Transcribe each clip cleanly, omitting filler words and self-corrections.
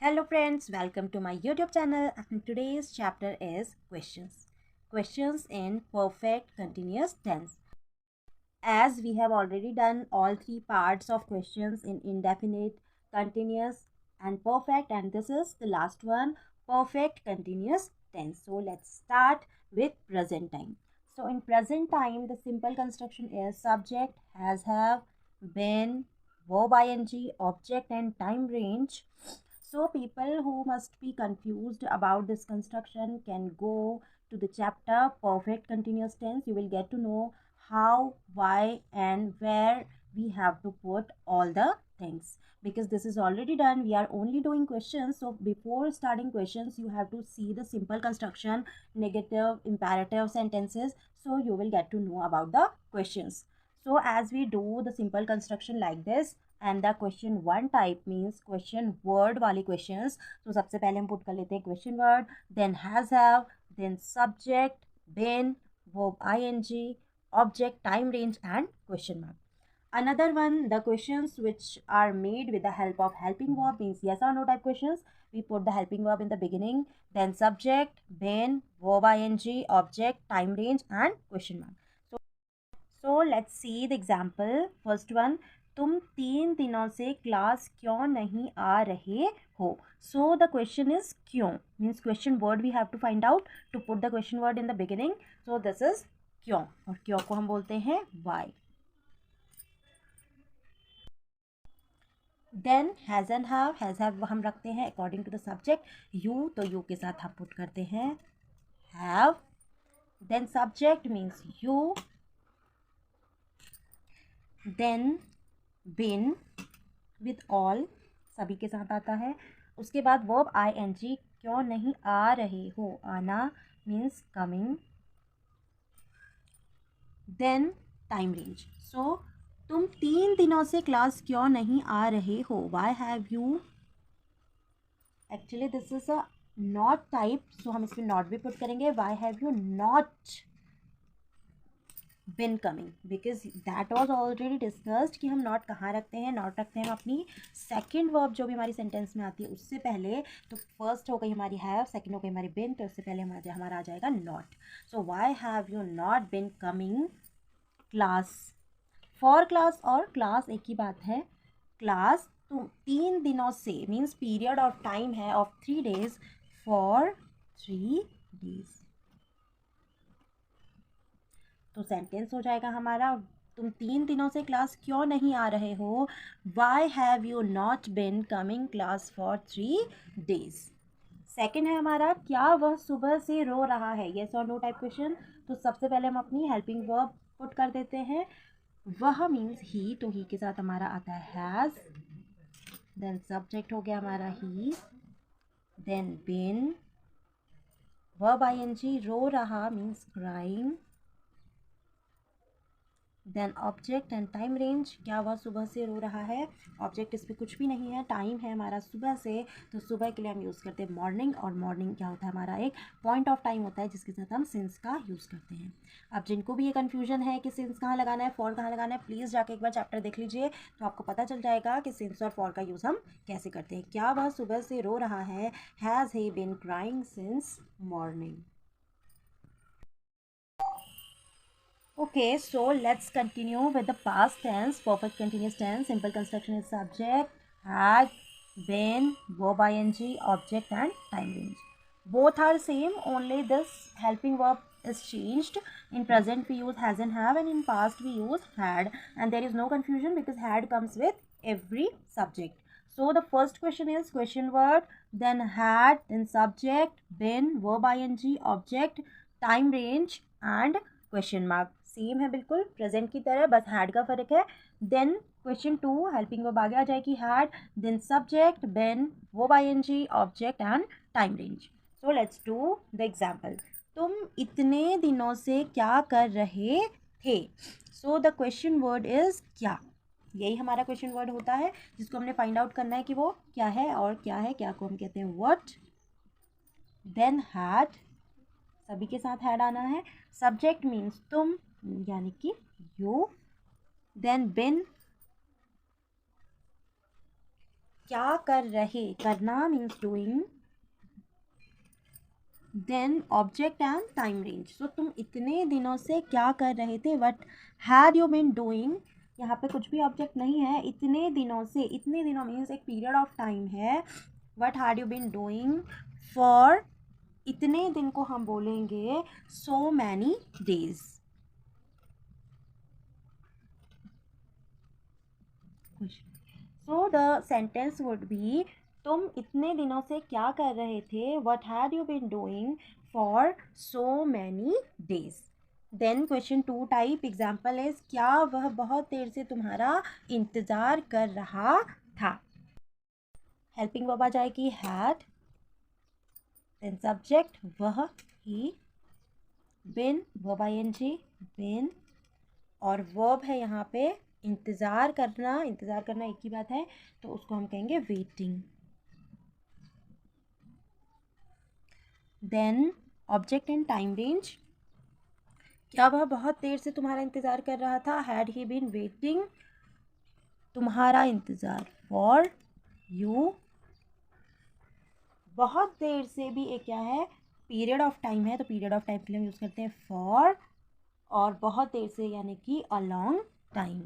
Hello friends, welcome to my YouTube channel and today's chapter is questions. Questions in perfect continuous tense. As we have already done all three parts of questions in indefinite, continuous and perfect, and this is the last one, perfect continuous tense. So let's start with present time. So in present time, the simple construction is subject, has, have, been, verb ing, object and time range. So people who must be confused about this construction can go to the chapter perfect continuous tense. You will get to know how, why and where we have to put all the things. Because this is already done, we are only doing questions. So before starting questions, you have to see the simple construction, negative, imperative sentences. So you will get to know about the questions. So as we do the simple construction like this, and the question one type means question word वाली questions, तो सबसे पहले हम put कर लेते हैं question word, then has have, then subject, been, verb ING, object, time range and question mark. Another one, the questions which are made with the help of helping verb means yes or no type questions. We put the helping verb in the beginning, then subject, been, verb ing, object, time range and question mark. So let's see the example. First one, तुम 3 दिनों से class क्यों नहीं आ रहे हो? So the question is क्यों means question word we have to find out to put the question word in the beginning. So this is क्यों, और क्यों को हम बोलते हैं why. Then has and have हम रखते हैं according to the subject you, तो you के साथ हम पुट करते हैं have. Then subject means you, then been with all सभी के साथ आता है. उसके बाद वर्ब ing, क्यों नहीं आ रहे हो, आना means coming. Then time range, so तुम 3 दिनों से क्लास क्यों नहीं आ रहे हो, why have you. Actually this is a not type, so हम इसमें नॉट भी पुट करेंगे. Why have you not been coming, because that was already discussed कि हम नॉट कहाँ रखते हैं. नॉट रखते हैं हम अपनी सेकेंड वर्ब जो भी हमारी सेंटेंस में आती है उससे पहले. तो फर्स्ट हो गई हमारी हैव, सेकेंड हो गई हमारी बिन, तो उससे पहले हमारा आ जाएगा not. So Y have you not been coming class. For class और क्लास एक ही बात है. क्लास तो 3 दिनों से मीन्स पीरियड ऑफ टाइम है ऑफ 3 days, फॉर 3 days. तो सेंटेंस हो जाएगा हमारा, तुम 3 दिनों से क्लास क्यों नहीं आ रहे हो, why have you not been coming class for 3 days. Second है हमारा, क्या वह सुबह से रो रहा है, येस और नो टाइप क्वेश्चन. तो सबसे पहले हम अपनी हेल्पिंग वर्ब पुट कर देते हैं. वह मीन्स ही, तो ही के साथ हमारा आता है हैज़. देन सब्जेक्ट हो गया हमारा he, then been, verb ING, रो रहा means crying. Then object and time range, क्या वह सुबह से रो रहा है. ऑब्जेक्ट इस पर कुछ भी नहीं है, टाइम है हमारा सुबह से, तो सुबह के लिए हम यूज़ करते हैं मॉर्निंग, और मॉर्निंग क्या होता है हमारा एक पॉइंट ऑफ टाइम होता है जिसके साथ हम सिंस का यूज़ करते हैं. अब जिनको भी ये कन्फ्यूजन है कि सिंस कहाँ लगाना है, फॉर कहाँ लगाना है, प्लीज़ जाके एक बार चैप्टर देख लीजिए, तो आपको पता चल जाएगा कि सिंस और फॉर का यूज़ हम कैसे करते हैं. क्या वह सुबह से रो रहा है, has he been crying since morning. Okay, so let's continue with the past tense, perfect continuous tense. Simple construction is subject, had, been, verb ing, object and time range. Both are same, only this helping verb is changed. In present we use has and have, and in past we use had, and there is no confusion because had comes with every subject. So the first question is question word, then had, then subject, been, verb ing, object, time range and question mark. Same है बिल्कुल present की तरह, बस had का फर्क है. Then question 2, helping verb आगे आ जाएगी had, then subject, been, verb ING, object and time range. So let's do the example. तुम इतने दिनों से क्या कर रहे थे. So the question word is क्या. यही हमारा क्वेश्चन वर्ड होता है जिसको हमने फाइंड आउट करना है कि वो क्या है, और क्या है, क्या को हम कहते हैं व्हाट. देन हैड, सभी के साथ हैड आना है. सब्जेक्ट मीन्स तुम, यानी कि यू. देन बिन, क्या कर रहे, करना means doing, then object and time range. So तुम इतने दिनों से क्या कर रहे थे, what had you been doing. यहाँ पे कुछ भी ऑब्जेक्ट नहीं है, इतने दिनों से, इतने दिनों मीन्स एक पीरियड ऑफ टाइम है। What had you been doing for, इतने दिन को हम बोलेंगे so many days. So the sentence would be, तुम इतने दिनों से क्या कर रहे थे, what had you been doing for so many days. Then question 2 type example is, क्या वह बहुत देर से तुम्हारा इंतज़ार कर रहा था। हेल्पिंग वर्ब आ जाएगी हैड, देन सब्जेक्ट वह ही, बिन वर्ब आईएनजी बिन, और वर्ब है यहाँ पे इंतज़ार करना, इंतज़ार करना एक ही बात है, तो उसको हम कहेंगे waiting. Then object and time range, क्या वह बहुत देर से तुम्हारा इंतज़ार कर रहा था, हैड ही बीन वेटिंग, तुम्हारा इंतज़ार फॉर यू। बहुत देर से भी एक क्या है, पीरियड ऑफ टाइम है, तो पीरियड ऑफ टाइम के लिए हम यूज़ करते हैं फॉर, और बहुत देर से यानी कि अ लॉन्ग टाइम।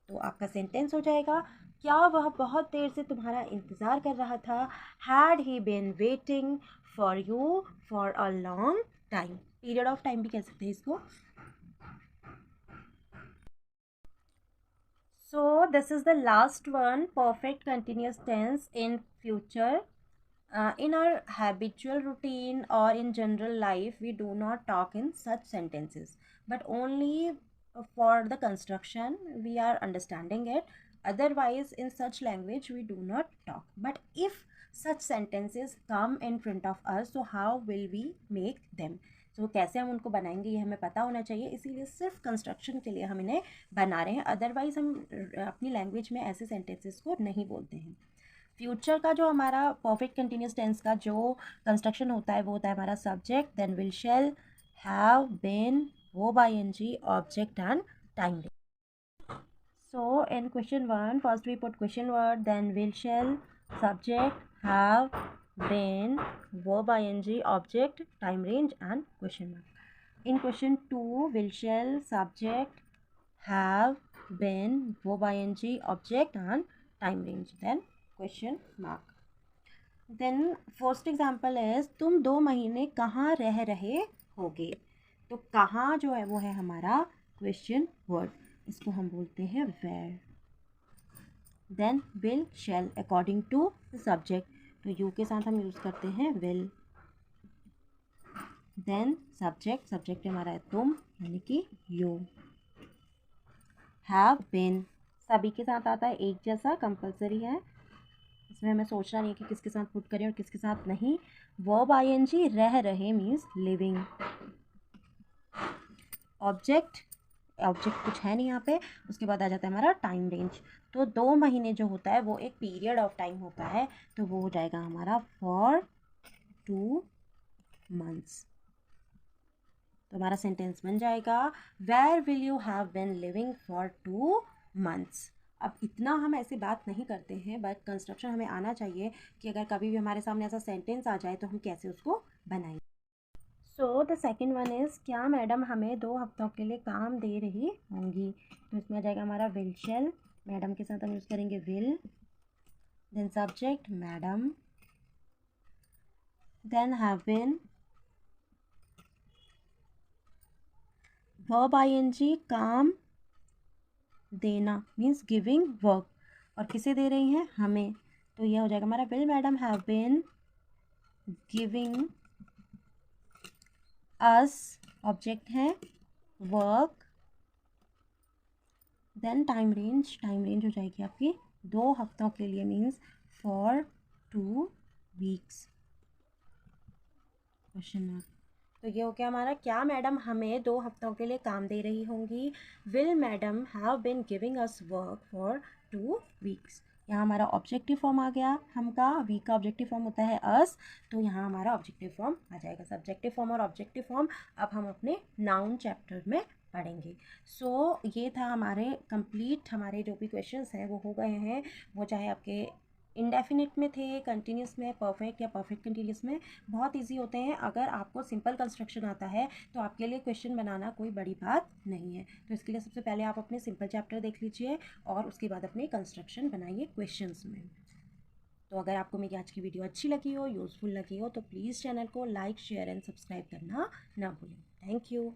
तो आपका सेंटेंस हो जाएगा, क्या वह बहुत देर से तुम्हारा इंतज़ार कर रहा था, had he been waiting for you for a long time. Period of time भी कह सकते हैं इसको। So this is the last one, perfect continuous tense in future. In our habitual routine or in general life, we do not talk in such sentences, but only for the construction we are understanding it. Otherwise, in such language, we do not talk. But if such sentences come in front of us, so how will we make them? तो कैसे हम उनको बनाएंगे ये हमें पता होना चाहिए, इसीलिए सिर्फ कंस्ट्रक्शन के लिए हम इन्हें बना रहे हैं। अदरवाइज़ हम अपनी लैंग्वेज में ऐसे सेंटेंसेस को नहीं बोलते हैं। फ्यूचर का जो हमारा परफेक्ट कंटिन्यूस टेंस का जो कंस्ट्रक्शन होता है वो होता है हमारा subject, then will, shall, have, been, verb ING, object and time. So in question 1, first we put question word, then will, shall, subject, have, been, verb ing, object, time range and question mark. In question 2, will, shall, subject, have, been, verb ing, object and time range, then question mark. Then first example is, तुम 2 महीने कहाँ रह रहे होगे। तो कहाँ जो है वो है हमारा क्वेश्चन वर्ड, इसको हम बोलते हैं where. Then will, shall according to the subject, तो यू के साथ हम यूज़ करते हैं विल। देन सब्जेक्ट, सब्जेक्ट हमारा है तुम यानी कि यू। हैव बीन सभी के साथ आता है, एक जैसा कंपलसरी है, इसमें हमें सोचना नहीं है कि किसके साथ पुट करें और किसके साथ नहीं। वर्ब आईएनजी रह रहे मीन्स लिविंग। ऑब्जेक्ट, ऑब्जेक्ट कुछ है नहीं यहाँ पे, उसके बाद आ जाता है हमारा टाइम रेंज। तो 2 महीने जो होता है वो एक पीरियड ऑफ टाइम होता है, तो वो हो जाएगा हमारा फॉर 2 months। तो हमारा सेंटेंस बन जाएगा, where will you have been living for 2 months। अब इतना हम ऐसे बात नहीं करते हैं, बट कंस्ट्रक्शन हमें आना चाहिए कि अगर कभी भी हमारे सामने ऐसा सेंटेंस आ जाए तो हम कैसे उसको बनाएंगे। So the second one is, क्या मैडम हमें 2 हफ्तों के लिए काम दे रही होंगी। तो इसमें आ जाएगा हमारा विल, शैल, मैडम के साथ हम यूज़ करेंगे will, then subject madam, then have been, verb ING काम देना मीन्स गिविंग वर्क, और किसे दे रही हैं, हमें, तो यह हो जाएगा हमारा will madam have been giving us, object है work, then time range, time range हो जाएगी आपकी 2 हफ्तों के लिए means for 2 weeks, question mark. तो ये हो गया हमारा, क्या मैडम हमें 2 हफ्तों के लिए काम दे रही होंगी। Will madam have been giving us work for 2 weeks। यहाँ हमारा ऑब्जेक्टिव फॉर्म आ गया, हम का वी का ऑब्जेक्टिव फॉर्म होता है अस, तो यहाँ हमारा ऑब्जेक्टिव फॉर्म आ जाएगा। सब्जेक्टिव फॉर्म और ऑब्जेक्टिव फॉर्म अब हम अपने नाउन चैप्टर में पढ़ेंगे। सो ये था हमारे कंप्लीट, हमारे जो भी क्वेश्चंस हैं वो हो गए हैं, वो चाहे आपके इंडेफिनिट में थे, कंटिन्यूस में, परफेक्ट या परफेक्ट कंटिन्यूस में, बहुत इजी होते हैं। अगर आपको सिंपल कंस्ट्रक्शन आता है तो आपके लिए क्वेश्चन बनाना कोई बड़ी बात नहीं है। तो इसके लिए सबसे पहले आप अपने सिंपल चैप्टर देख लीजिए और उसके बाद अपने कंस्ट्रक्शन बनाइए क्वेश्चंस में। तो अगर आपको मेरी आज की वीडियो अच्छी लगी हो, यूज़फुल लगी हो, तो प्लीज़ चैनल को लाइक, शेयर एंड सब्सक्राइब करना ना भूलें। Thank you.